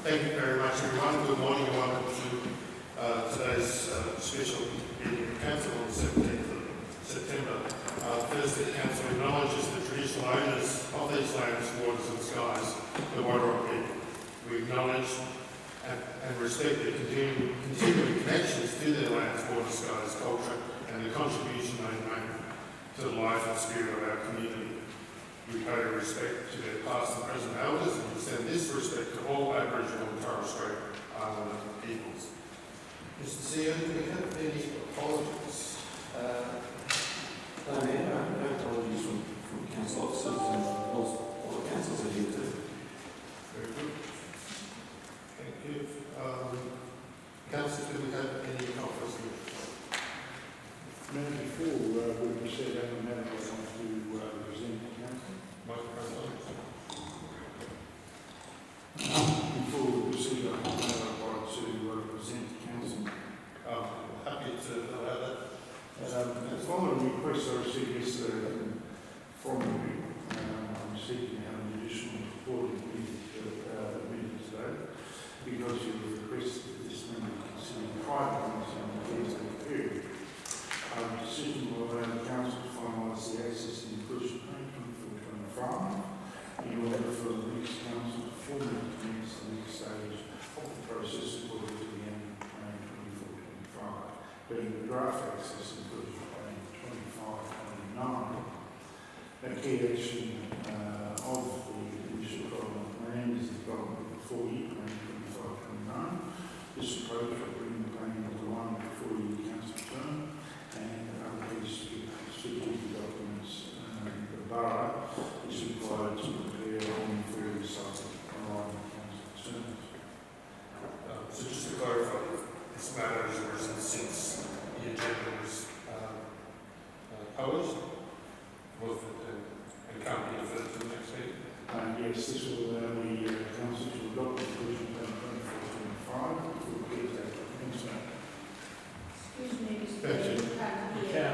Thank you very much, everyone. Good morning and welcome to today's special meeting of Council on the 17th of September. Firstly, the Council acknowledges the traditional owners of these lands, waters and skies, the Wadawurrung people. We acknowledge and respect their continuing connections to their lands, waters, skies, culture and the contribution they make to the life and spirit of our community. We pay respect to their past and present elders and extend this respect to all Aboriginal and Torres Strait Islander peoples. Mr. CEO, do we have any apologies? No, apologies from council officers and all the councils are here too. Very good. Thank you. Councillors, do we have any conflicts? Now, before we proceed, I don't have anyone to present the council. Before we proceed, I would like to present the council. Happy to allow that. Following requests I received yesterday from you, I'm seeking an additional reporting meeting today because you requested this meeting to consider private meetings on the Wednesday period. The decision will allow the council to finalise the access and inclusion plan 24-25 in order for the next council to formally commence the next stage of the process according to the annual plan 24-25, being the draft access and inclusion plan 25-29. A key action of the initial development plan is the development of the 4-year plan 25-29. This approach will bring the plan into line with the 4-year council term and other key strategic documents the borough is required to prepare on for the cycle arrival council terms. So just to clarify, this matter has arisen since the agenda was published, and can't be deferred to the next meeting. Yes, this will allow the council to adopt the inclusion plan 24-25 before the caretaker commencement. Excuse me, Mr. Thank you. You can't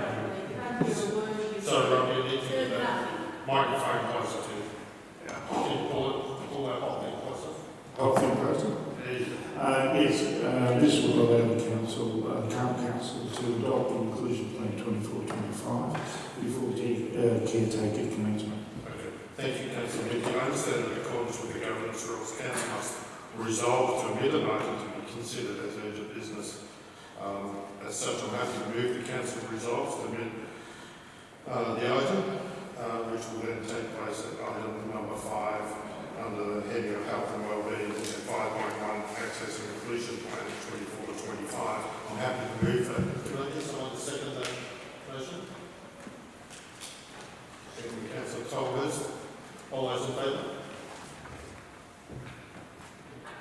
hear a word you say. Sorry, Rob, you need to Heard get that nothing. microphone closer to you. Can you pull that whole thing closer? Whole thing closer? There you go. Yes, this will allow the council, the current council, to adopt the inclusion plan 24-25 before the caretaker commencement. Okay. Thank you, Councillor Mickey. I understand that in accordance with the governance rules, Council must resolve to omit an item to be considered as urgent business. As such, I'm happy to move the Council resolves to omit the item, which will then take place at item number 5 under the heading of Health and Wellbeing and 5.1 Access and Inclusion Plan 24-25. I'm happy to move that. Can I get someone to second that motion? Second, Councillor Tolhurst. All those in favour?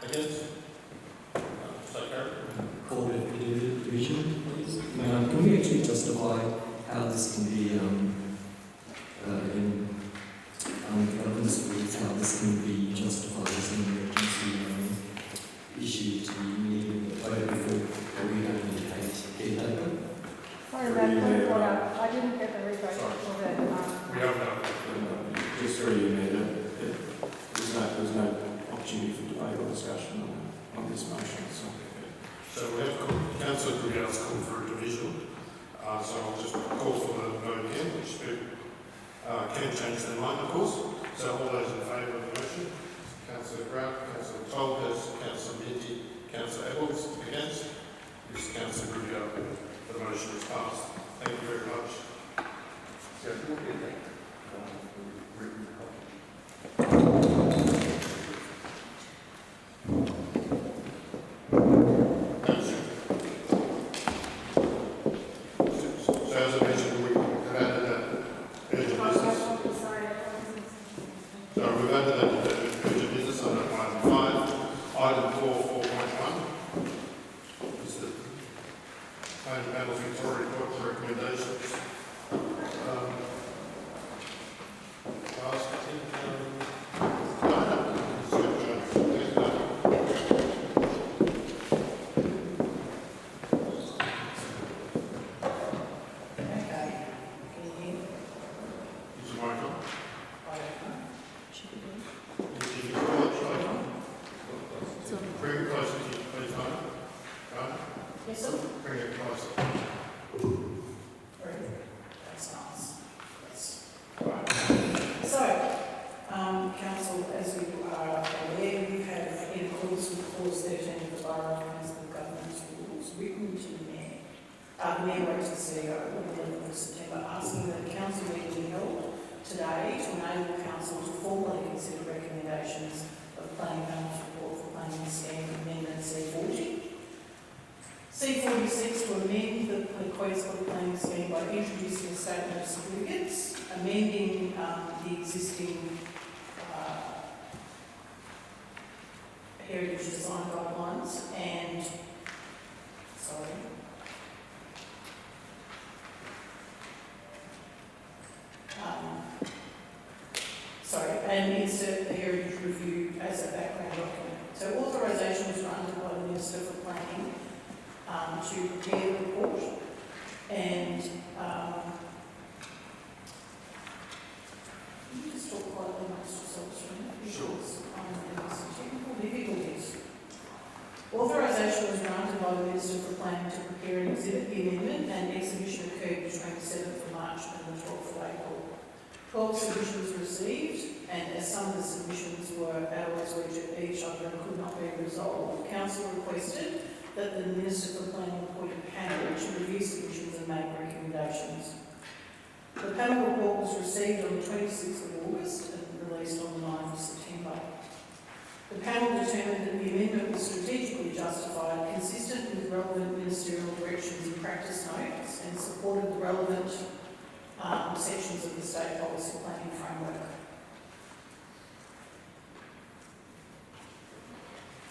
Against? So carried. Call it division, please. Can we actually justify how this can be in governance rules, how this can be justified as an emergency issue to be needed before we have any caretaker? Sorry, Madam Clerk, I didn't get the rebate for that. We have done. Just through you, Mayor, there's no opportunity for debate or discussion on this motion. So we have Councillor Goodell's called for a division. So I'll just call for the vote again, which can change their mind, of course. So all those in favour of the motion? Councillor Grant, Councillor Tolhurst, Councillor Minty, Councillor Edwards. Against? Yes, Councillor Goodell. The motion is passed. Thank you very much. So as I mentioned, we have added that urgent business. So we've added that urgent business under item 5. Item 4.1 is the Home Panel Victoria Report recommendations. So Lisa? Bring it closer. Very good. That's nice. That's right. So, Council, as you are aware, you have, in accordance with clause 13 of the Borough Council Governance Rules, written to the Mayor. The Mayor wrote to the CEO on the 11th of September asking that a council meeting be held today to enable council to formally consider recommendations of planning panel's report for planning scheme amendment C40. C40 seeks to amend the Queen's planning scheme by introducing a statement of significance, amending the existing heritage design guidelines and, and insert the heritage review as a background document. So authorisation was granted by the Minister for Planning to prepare the report, and you just talk quietly amongst yourselves, because I'm having some technical difficulties. Authorisation was granted by the Minister for Planning to prepare and exhibit the amendment, and exhibition occurred between the 7th of March and the 12th of April. 12 submissions received, and as some of the submissions were at odds with each other and could not be resolved, Council requested that the Minister for Planning appoint a panel to review submissions and make recommendations. The panel report was received on the 26th of August and released on the 9th of September. The panel determined that the amendment was strategically justified, consistent with relevant ministerial directions and practice notes, and supported the relevant sections of the State Policy Planning Framework.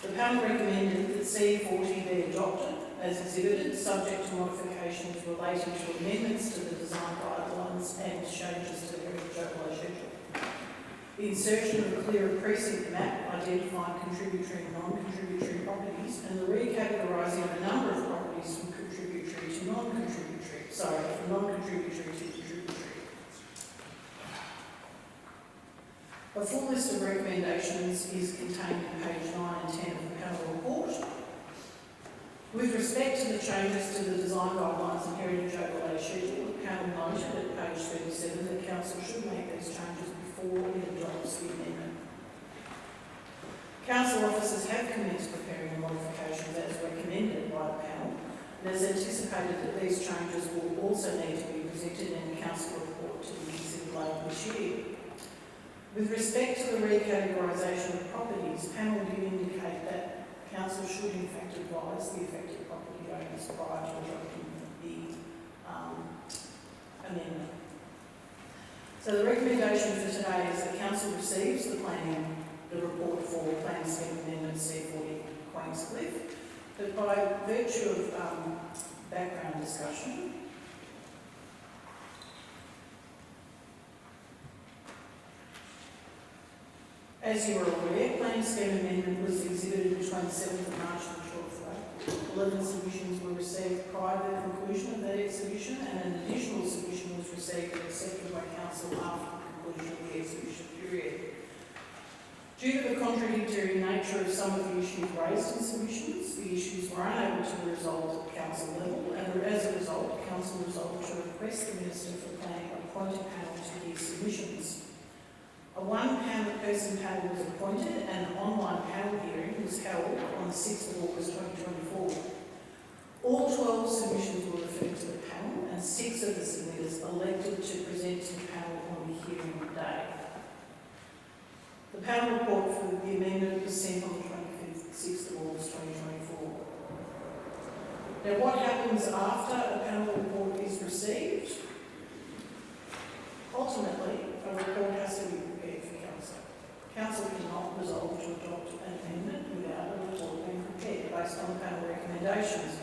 The panel recommended that C40 be adopted as exhibited, subject to modifications relating to amendments to the design guidelines and changes to the heritage overlay schedule. The insertion of a clearer precinct map identifying contributory and non-contributory properties, and the recategorising of a number of properties from contributory to non-contributory, from non-contributory to contributory. A full list of recommendations is contained in page 9 and 10 of the panel report. With respect to the changes to the design guidelines and heritage overlay schedule, the panel noted at page 37 that Council should make these changes before it adopts the amendment. Council officers have commenced preparing the modifications as recommended by the panel, and has anticipated that these changes will also need to be presented in the Council report to be considered later this year. With respect to the recategorisation of properties, panel did indicate that Council should in fact advise the affected property owners prior to adopting the amendment. So the recommendation for today is that Council receives the report for Planning Scheme Amendment C40 Queenscliff, but by virtue of background discussion, as you are aware, Planning Scheme Amendment was exhibited between the 7th of March and the 12th of April. 11 submissions were received prior to the conclusion of that exhibition, and an additional submission was received and accepted by Council after the conclusion of the exhibition period. Due to the contradictory nature of some of the issues raised in submissions, the issues were unable to be resolved at Council level, and as a result, Council resolved to request the Minister for Planning appoint a panel to hear submissions. A one-person panel was appointed, and an online panel hearing was held on the 6th of August 2024. All 12 submissions were referred to the panel, and 6 of the submitters elected to present to the panel on the hearing day. The panel report for the amendment was sent on the 26th of August 2024. Now, what happens after a panel report is received? Ultimately, a report has to be prepared for Council. Council cannot resolve to adopt an amendment without a report being prepared based on the panel recommendations.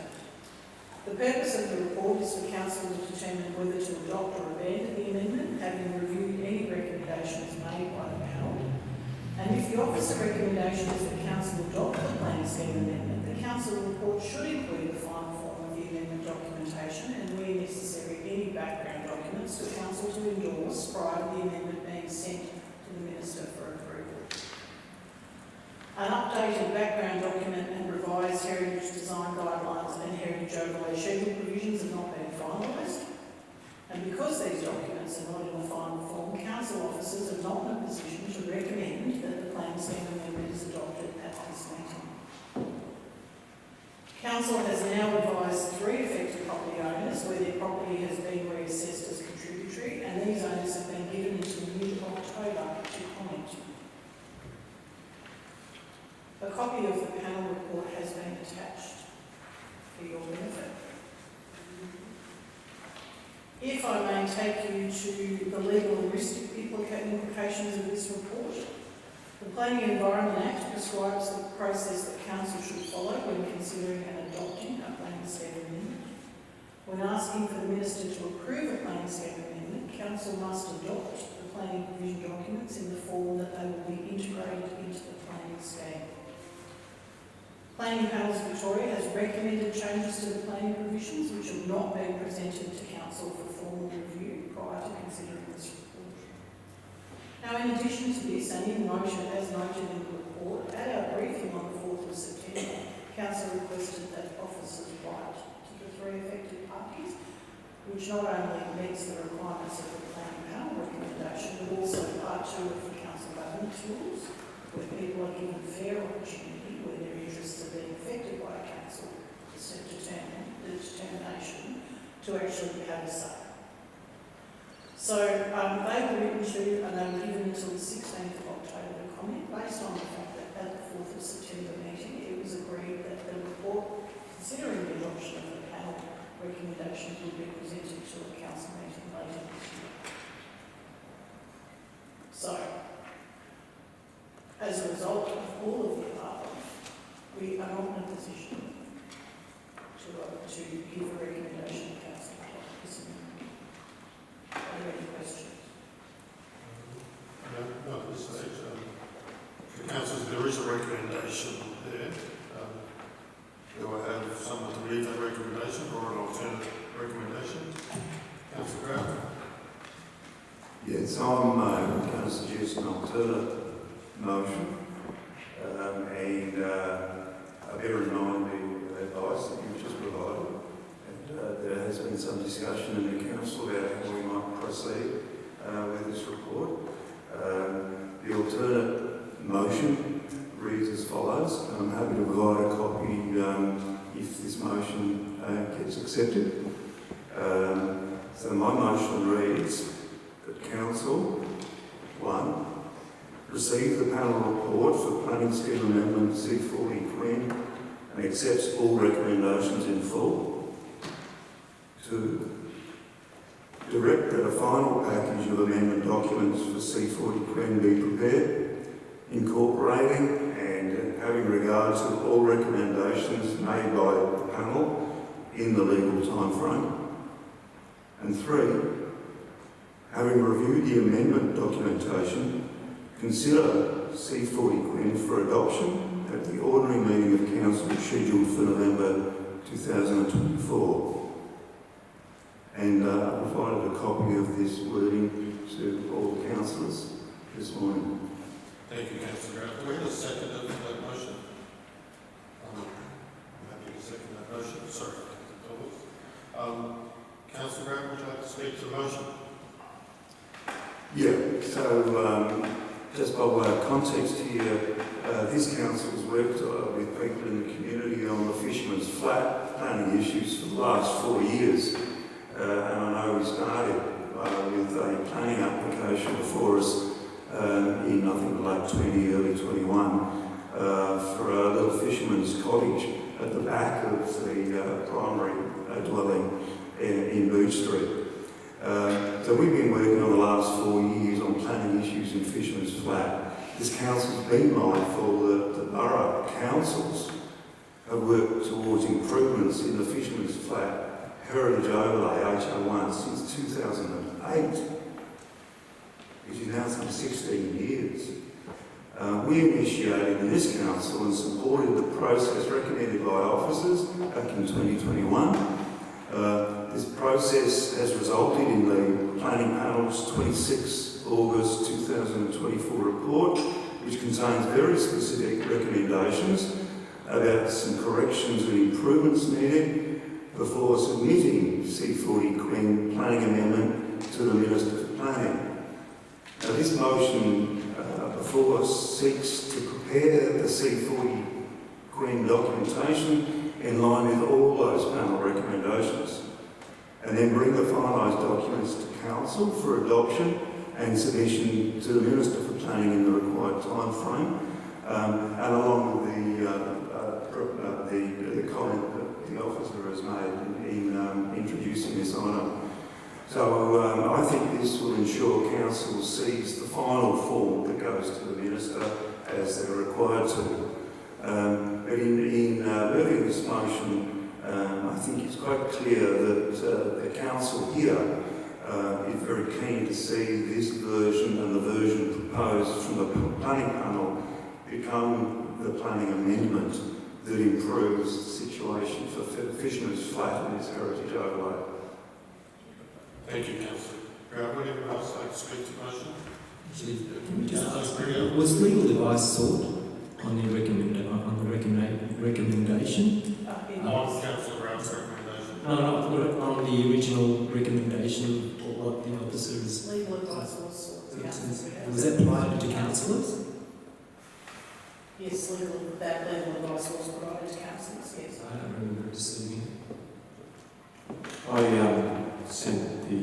The purpose of the report is for Council to determine whether to adopt or abandon the amendment, having reviewed any recommendations made by the panel. And if the officer recommendation is that Council adopt the Planning Scheme Amendment, the Council report should include the final form of the amendment documentation and, where necessary, any background documents for Council to endorse prior to the amendment being sent to the Minister for approval. An updated background document and revised heritage design guidelines and heritage overlay schedule provisions have not been finalised. And because these documents are not in the final form, council officers are not in a position to recommend that the plan scheme amendment is adopted at this meeting. Council has now advised 3 affected property owners where their property has been reassessed as contributory, and these owners have been given until mid-October to comment. A copy of the panel report has been attached for your benefit. If I may take you to the legal and risk implications of this report, the Planning and Environment Act prescribes the process that council should follow when considering and adopting a planning scheme amendment. When asking for the minister to approve a planning scheme amendment, council must adopt the planning provision documents in the form that they will be integrated into the planning scheme. Planning Panels Victoria has recommended changes to the planning provisions which have not been presented to council for formal review prior to considering this report. Now, in addition to this, and in motion as noted in the report, at our briefing on the 4th of September, council requested that officers write to the 3 affected parties, which not only meets the requirements of the planning panel recommendation, but also part 2 of the council governance rules, where people are given fair opportunity where their interests are being affected by a council the determination to actually have a say. So they were written to and they were given until the 16th of October to comment based on the fact that at the 4th of September meeting it was agreed that the report, considering the adoption of the panel recommendations, would be presented to a council meeting later this year. So, as a result of all of the above, we are not in a position to give a recommendation to council to adopt this amendment. Are there any questions? No, not at this stage. The council, there is a recommendation there. Do I have someone to read that recommendation or an alternate recommendation? Councillor Graham? Yes, I'm going to suggest an alternate motion and bear in mind the advice that you've just provided. And there has been some discussion in the council about how we might proceed with this report. The alternate motion reads as follows. I'm happy to provide a copy if this motion gets accepted. So my motion reads that council, 1, receive the panel report for planning scheme amendment C40 Queen and accepts all recommendations in full. 2, direct that a final package of amendment documents for C40 Queen be prepared, incorporating and having regard to all recommendations made by the panel in the legal time frame. And 3, having reviewed the amendment documentation, consider C40 Queen for adoption at the ordinary meeting of council scheduled for November 2024. And I provided a copy of this wording to all councillors this morning. Thank you, Councillor Graham. Do we have a second of that motion? I'm happy to second that motion. Sorry, Councillor Graham, would you like to speak to the motion? Yeah, so just by way of context here, this council has worked with people in the community on the Fisherman's Flat planning issues for the last 4 years. And I know we started with a planning application before us in, I think, late 20, early 21, for a little fisherman's cottage at the back of the primary dwelling in Boot Street. So we've been working on the last 4 years on planning issues in Fisherman's Flat. This council's been mindful that the borough councils have worked towards improvements in the Fisherman's Flat heritage overlay HO1 since 2008, which is now some 16 years. We initiated in this council and supported the process recommended by officers back in 2021. This process has resulted in the Planning Panel's 26 August 2024 report, which contains very specific recommendations about some corrections and improvements needed before submitting C40 Queen planning amendment to the Minister for Planning. Now, this motion before us seeks to prepare the C40 Queen documentation in line with all those panel recommendations, and then bring the finalised documents to Council for adoption and submission to the Minister for Planning in the required time frame, and along with the comment that the officer has made in introducing this item. So I think this will ensure Council sees the final form that goes to the Minister as they're required to. But in moving this motion, I think it's quite clear that the Council here is very keen to see this version and the version proposed from the planning panel become the planning amendment that improves the situation for Fisherman's Flat and its heritage overlay. Thank you, Councillor. Would anyone else like to speak to the motion? Actually, can we just ask, was legal advice sought on the recommendation? On Councillor Brown's recommendation. No, on the original recommendation or what the officers. Legal advice was sought. Was that provided to councillors? Yes, that legal advice was provided to councillors, yes. I don't remember receiving. I sent the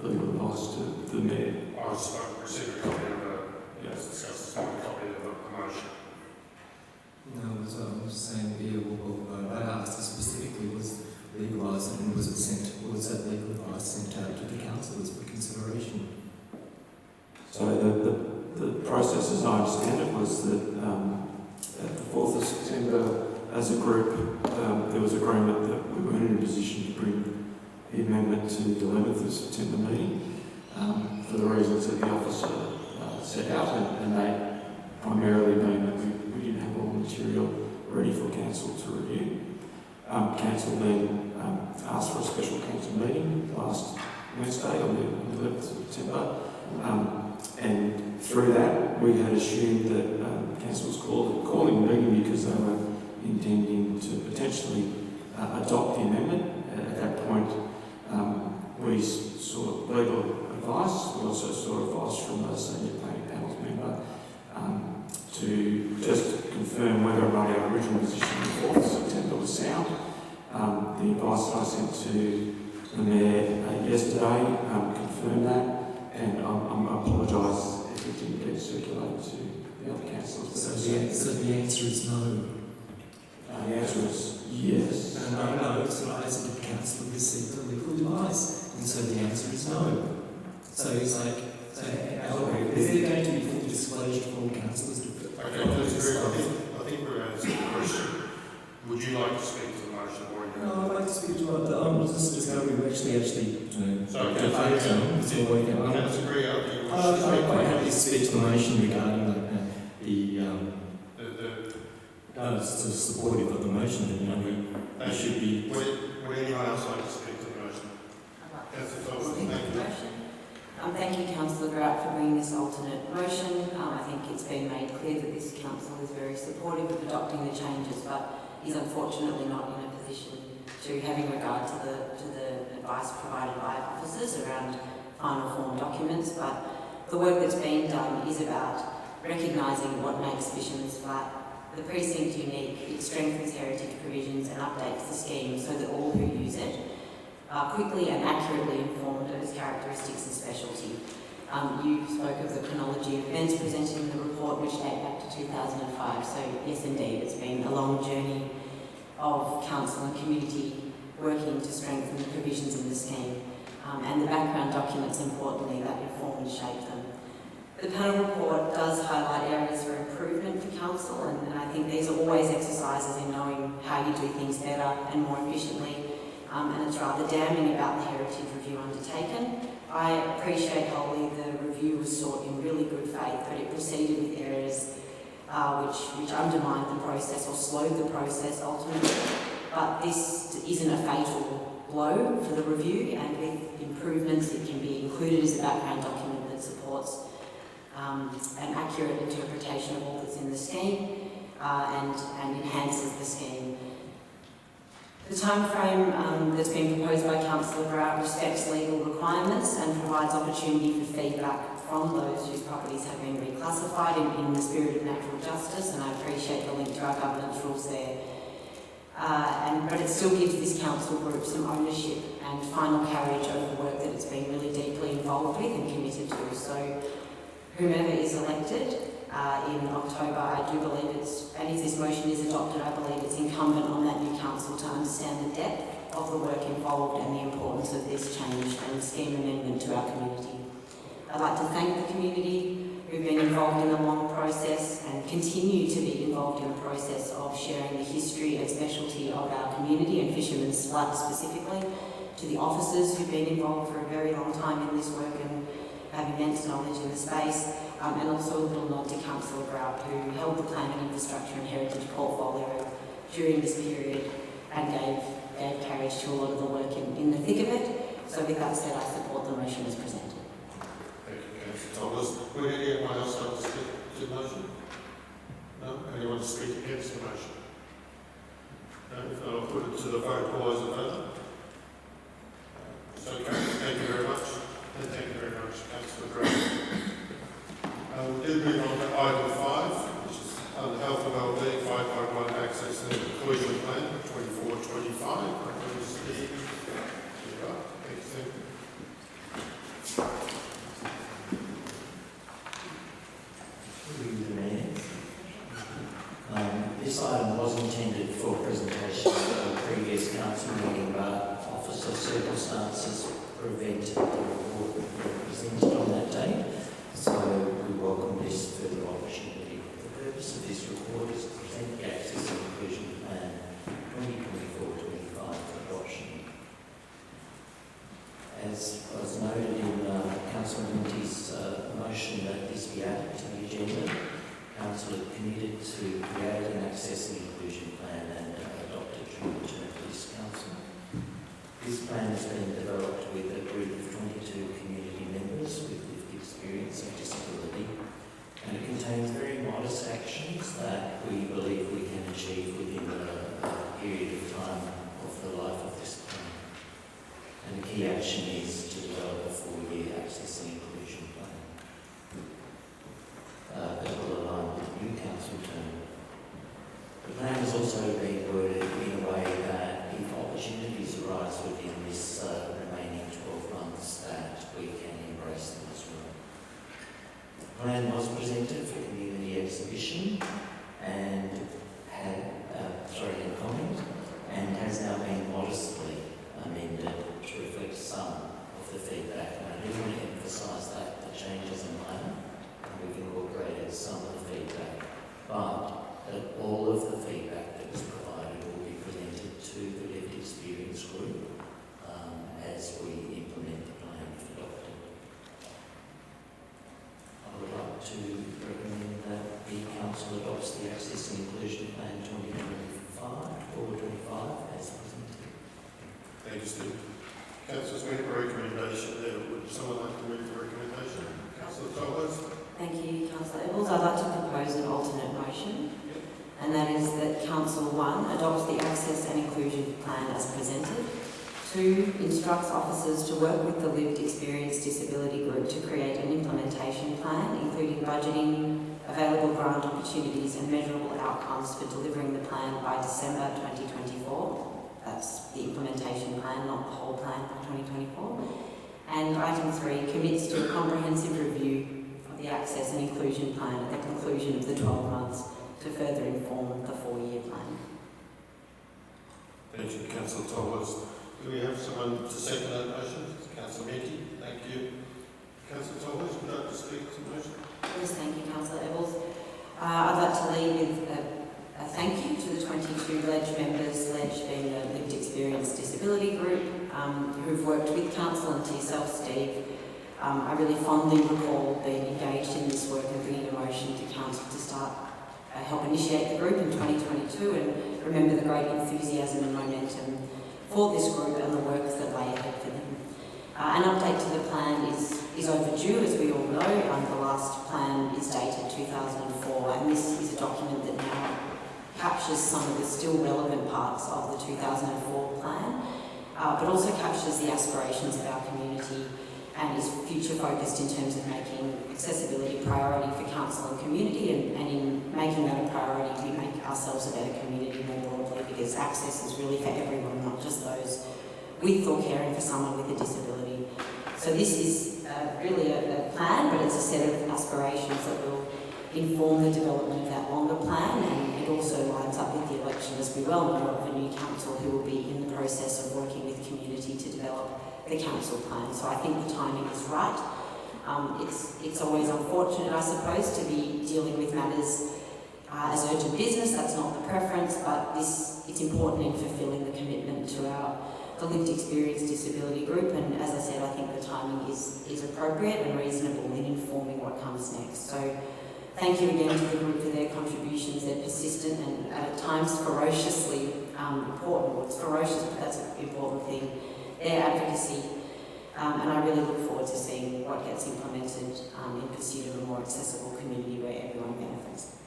legal advice to the Mayor. I received a copy of a copy of the motion. No, as I was saying, I asked specifically, was legal advice and was that legal advice sent out to the councillors for consideration? So the process, as I understand it, was that at the 4th of September, as a group, there was agreement that we weren't in a position to bring the amendment to the 11th of September meeting for the reasons that the officer set out, and they primarily mean that we didn't have all the material ready for Council to review. Council then asked for a special Council meeting last Wednesday on the 11th of September, and through that we had assumed that Council was calling the meeting because they were intending to potentially adopt the amendment. At that point, we sought legal advice. We also sought advice from a senior planning panel's member to just confirm whether or not our original position on the 4th of September was sound. The advice that I sent to the Mayor yesterday confirmed that, and I apologise if it didn't get circulated to the other councillors. So the answer is no. The answer is yes. No, so I said the council received the legal advice, and so the answer is no. So it's like, is there going to be full disclosure for all councillors to Okay, I think we're answering the question. Would you like to speak to the motion or you? No, I'd like to speak to I'm just discovering we actually So, I'm quite happy to speak to the motion regarding it's supportive of the motion that we should be. Would anyone else like to speak to the motion? Councillor Thompson, thank you. Thank you, Councillor Grout, for bringing this alternate motion. I think it's been made clear that this council is very supportive of adopting the changes, but is unfortunately not in a position to, having regard to the advice provided by officers around final form documents. But the work that's being done is about recognising what makes Fisherman's Flat the precinct unique. It strengthens heritage provisions and updates the scheme so that all who use it are quickly and accurately informed of its characteristics and specialty. You spoke of the chronology of events presented in the report, which date back to 2005. So yes, indeed, it's been a long journey of council and community working to strengthen the provisions in the scheme, and the background documents, importantly, that inform and shape them. The panel report does highlight areas for improvement for council, and I think these are always exercises in knowing how you do things better and more efficiently. And it's rather damning about the heritage review undertaken. I appreciate wholly the review was sought in really good faith, but it proceeded with areas which undermined the process or slowed the process ultimately. But this isn't a fatal blow for the review, and with improvements it can be included as a background document that supports an accurate interpretation of all that's in the scheme. and enhances the scheme. The timeframe that's been proposed by Councillor Grout respects legal requirements and provides opportunity for feedback from those whose properties have been reclassified in the spirit of natural justice, and I appreciate the link to our governance rules there. But it still gives this council group some ownership and final carriage over work that it's been really deeply involved with and committed to. So whomever is elected in October, I do believe and if this motion is adopted, I believe it's incumbent on that new council to understand the depth of the work involved and the importance of this change and scheme amendment to our community. I'd like to thank the community who've been involved in the long process and continue to be involved in the process of sharing the history and specialty of our community and Fisherman's Flood specifically, to the officers who've been involved for a very long time in this work and have immense knowledge in the space, and also a little nod to Councillor Grout, who held the planning, infrastructure and heritage portfolio during this period and gave carriage to a lot of the work in the thick of it. So with that said, I support the motion as presented. Thank you, Councillor Thomas. Would anyone else like to speak to the motion? No? Anyone to speak against the motion? No? If not, I'll put it to the vote. All those in favour? So, thank you very much. And thank you very much, Councillor Graham. We do move on to item 5, which is under health and wellbeing 5.1 access and inclusion plan 24-25. Here you are. Thank you, Steve. This item was intended for presentation at a previous council meeting, but officer circumstances prevented the report being presented on that date, so we welcome this further opportunity. The purpose of this report is to present the Access and Inclusion Plan 2024-25 for adoption. As was noted in Councillor Minty's motion that this be added to the agenda, Council is committed to create an access and inclusion plan and adopt it during the term of this council. This plan has been developed with a group of 22 community members with lived experience of disability, and it contains very modest actions that we believe we can achieve within a period of time of the life of this plan. And the key action is to develop a 4-year access and inclusion plan that will align with the new council term. The plan has also been worded in a way that if opportunities arise within this remaining 12 months, that we can embrace them as well. The plan was presented for community exhibition and and comment, and has now been modestly amended to reflect some of the feedback. And I do want to emphasise that the changes are minor, and we've incorporated some of the feedback, but that all of the feedback that was provided will be presented to the lived experience group as we implement the plan if adopted. I would like to recommend that the council adopts the Access and Inclusion Plan 2025 as presented. Thank you, Steve. Councillors, we have a recommendation there. Would someone like to move the recommendation? Councillor Tolles? Thank you, Councillor Eccles. I'd like to propose an alternate motion, and that is that Council 1 adopts the Access and Inclusion Plan as presented. 2, instructs officers to work with the lived experience disability group to create an implementation plan, including budgeting, available grant opportunities and measurable outcomes for delivering the plan by December 2024. That's the implementation plan, not the whole plan by 2024. And item 3 commits to a comprehensive review of the Access and Inclusion Plan at the conclusion of the 12 months to further inform the 4-year plan. Thank you, Councillor Tolles. Do we have someone to second that motion? Councillor Minty, thank you. Councillor Tolles, would you like to speak to the motion? Yes, thank you, Councillor Eccles. I'd like to lead with a thank you to the 22 LEDGE members, LEDGE being the Lived Experience Disability Group, who've worked with Council and to yourself, Steve. I really fondly recall being engaged in this work and bringing a motion to Council to start help initiate the group in 2022, and remember the great enthusiasm and momentum for this group and the work that lay ahead for them. An update to the plan is overdue, as we all know. The last plan is dated 2004, and this is a document that now captures some of the still relevant parts of the 2004 plan, but also captures the aspirations of our community and is future focused in terms of making accessibility a priority for council and community, and in making that a priority we make ourselves a better community more broadly, because access is really for everyone, not just those with or caring for someone with a disability. So this is really a plan, but it's a set of aspirations that will inform the development of that longer plan, and it also lines up with the election, as we well know, of a new council who will be in the process of working with community to develop the council plan. So I think the timing is right. It's always unfortunate, I suppose, to be dealing with matters as urgent business. That's not the preference, but it's important in fulfilling the commitment to the lived experience disability group, and as I said, I think the timing is appropriate and reasonable in informing what comes next. So thank you again to the group for their contributions. They're persistent and at times ferociously important. Well, it's ferocious, but that's an important thing. Their advocacy, and I really look forward to seeing what gets implemented in pursuit of a more accessible community where everyone benefits.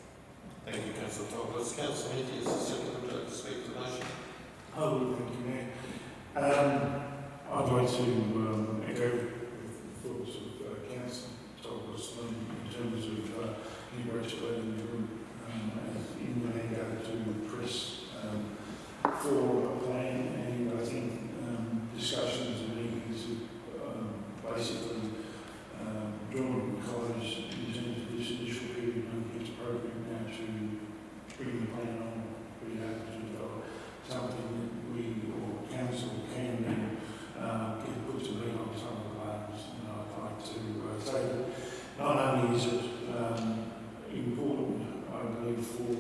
Thank you, Councillor Thomas. Councillor Minty is the second to speak to the motion. Oh, thank you, Mayor. I'd like to echo the thoughts of Councillor Thomas in terms of congratulating the group in the handout to press for a plan, and I think discussions and meetings have basically drawn to close in terms of this initial period. I think it's appropriate now to bring the plan on. We have to develop something that we or council can then get put to beat on some of the plans. And I'd like to say that not only is it important, I believe, for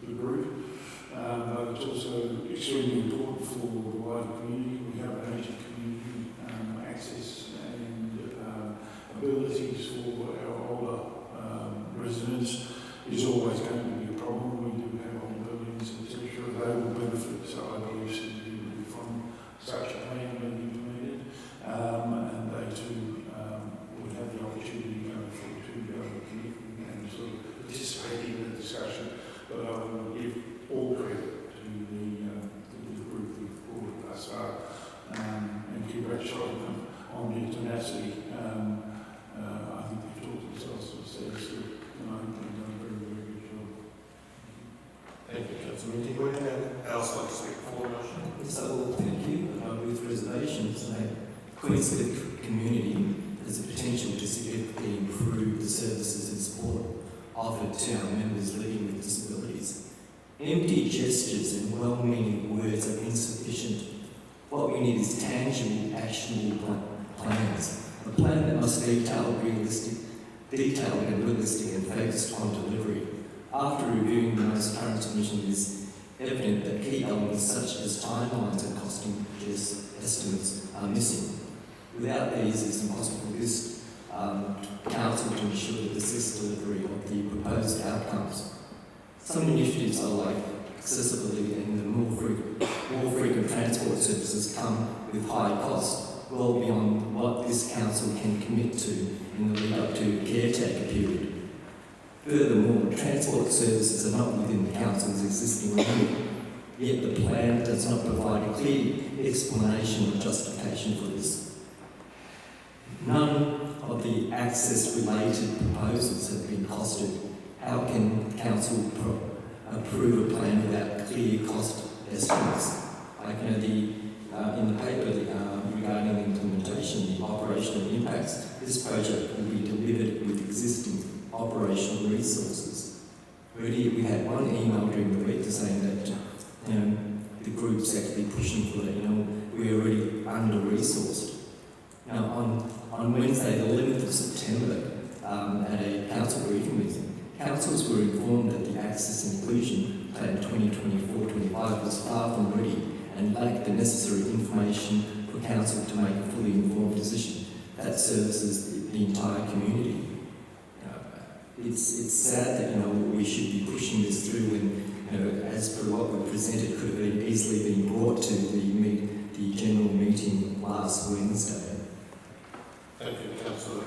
the group, but it's also extremely important for the wider community. We have an aging community, access and abilities for our older residents is always going to be a problem. We do have older buildings, etc. They will benefit, so I believe, significantly from such a plan being implemented, and they too would have the opportunity going forward to go and sort of participate in the discussion. But I will give all credit to the group who've brought it thus far, and congratulate them on their tenacity. I think they've taught themselves to stay still, and I think they've done a very, very good job. Thank you, Councillor Minty. Would anyone else like to speak for the motion? So, thank you. With reservations, Queensland community has the potential to significantly improve the services and support offered to our members living with disabilities. Empty gestures and well-meaning words are insufficient. What we need is tangible, actionable plans. A plan that must detailed and realistic and focused on delivery. After reviewing the most current submission, it is evident that key elements such as timelines and costing estimates are missing. Without these, it's impossible for this council to ensure the successful delivery of the proposed outcomes. Some initiatives are like accessibility and the more frequent transport services come with high costs, well beyond what this council can commit to in the lead up to caretaker period. Furthermore, transport services are not within the council's existing remit, yet the plan does not provide a clear explanation or justification for this. None of the access-related proposals have been costed. How can council approve a plan without clear cost estimates? Like in the paper regarding the implementation, the operational impacts, this project will be delivered with existing operational resources. Already we had one email during the week saying that the group's actually pushing for that. We're already under-resourced. Now on Wednesday, the 11th of September, at a council briefing meeting, councils were informed that the Access and Inclusion Plan 2024-25 was far from ready and lacked the necessary information for council to make a fully informed decision that services the entire community. It's sad that we should be pushing this through when, as per what we presented, could have been easily been brought to the general meeting last Wednesday. Thank you, Councillor.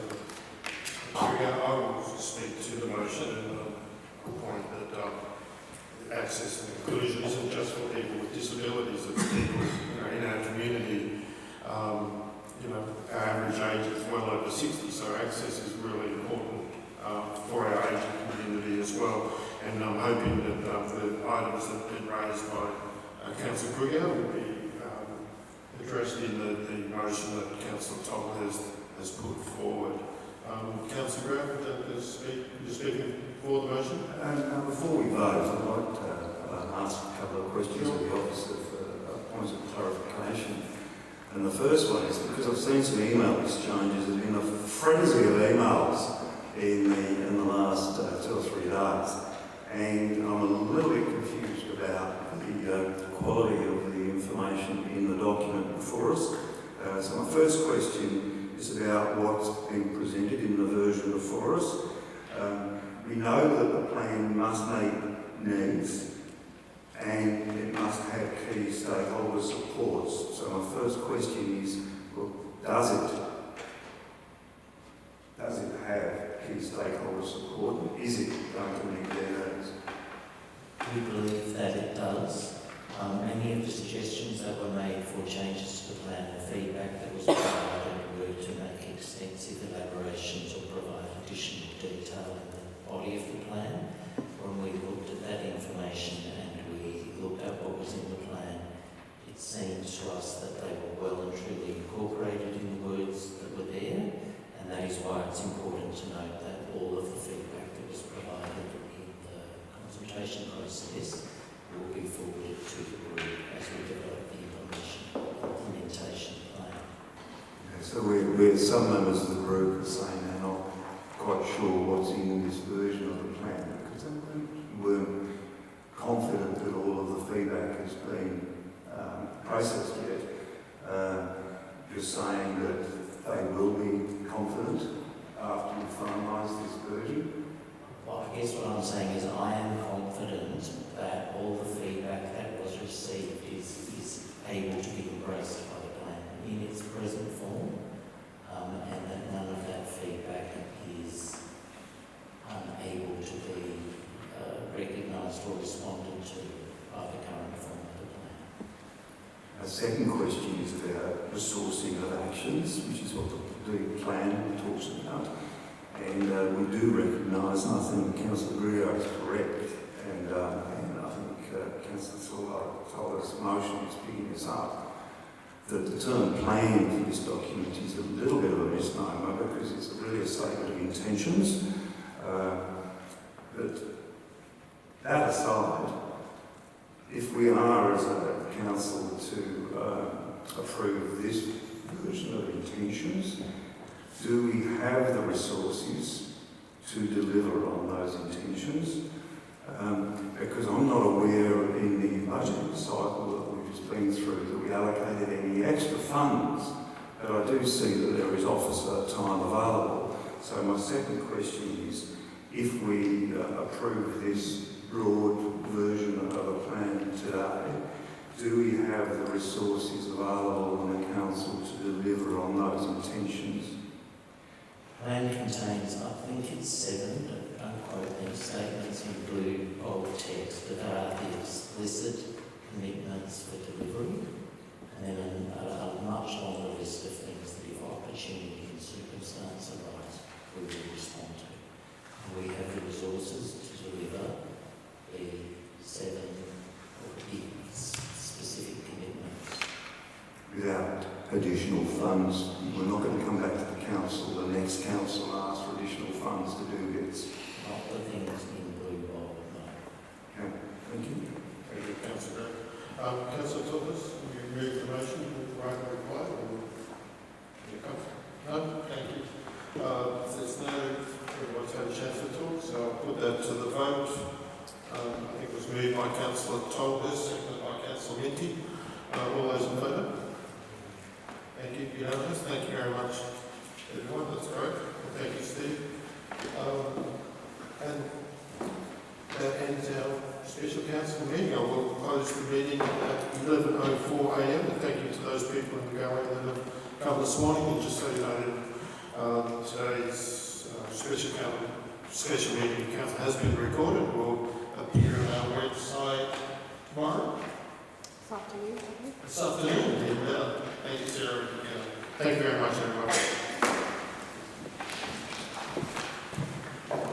I will speak to the motion and point that access and inclusion isn't just for people with disabilities, it's people in our community. Our average age is well over 60, so access is really important for our aging community as well. And I'm hoping that the items that have been raised by Councillor Kruger will be addressed in the motion that Councillor Toll has put forward. Councillor Graham, you're speaking for the motion? Before we vote, I'd like to ask a couple of questions of the Officer for points of clarification. And the first one is because I've seen some email exchanges, there's been a frenzy of emails in the last 2 or 3 days, and I'm a little bit confused about the quality of the information in the document before us. So my first question is about what's being presented in the version before us. We know that the plan must meet needs and it must have key stakeholder supports. So my first question is, well, does it have key stakeholder support? Is it going to meet their needs? We believe that it does. Many of the suggestions that were made for changes to the plan and feedback that was provided were to make extensive elaborations or provide additional detail in the body of the plan. When we looked at that information and we looked at what was in the plan, it seemed to us that they were well and truly incorporated in the words that were there, and that is why it's important to note that all of the feedback that was provided in the consultation process will be forwarded to the group as we develop the implementation plan. Okay, so we're some members of the group are saying they're not quite sure what's in this version of the plan because they weren't confident that all of the feedback has been processed yet. You're saying that they will be confident after we finalise this version? Well, I guess what I'm saying is I am confident that all the feedback that was received is able to be embraced by the plan in its present form, and that none of that feedback is unable to be recognised or responded to by the current form of the plan. Our second question is about resourcing of actions, which is what the plan talks about. And we do recognise, and I think Councillor Greer is correct, and I think Councillor Toller's motion is picking this up, that the term plan for this document is a little bit of a misnomer because it's really a statement of intentions. But that aside, if we are as a council to approve this version of intentions, do we have the resources to deliver on those intentions? Because I'm not aware in the budgeting cycle that we've just been through that we allocated any extra funds, but I do see that there is officer time available. So my second question is, if we approve this broad version of a plan today, do we have the resources available on the council to deliver on those intentions? Plan contains, I think it's 7, don't quote me, statements in blue bold text that are the explicit commitments for delivery, and then a much longer list of things that if opportunity and circumstance arise, we will respond to. And we have the resources to deliver the 7 or the specific commitments. Without additional funds, we're not going to come back to the council, the next council asks for additional funds to do this. Not the things in blue bold, no. Okay, thank you. Thank you, Councillor Graham. Councillor Thomas, will you move the motion with the right reply? No? Thank you. There's no, everyone's had a chance to talk, so I'll put that to the vote. I think it was moved by Councillor Tolbers, seconded by Councillor Minty. All those in favour? Thank you, unanimous. Thank you very much, everyone. That's great. Thank you, Steve. And that ends our special council meeting. I will close the meeting at 11:04 a.m. And thank you to those people in the gallery that have come this morning. And just so you know, today's special meeting council has been recorded. Will appear on our website tomorrow? It's up to you. This afternoon, and thank you, Sarah. Thank you very much, everyone.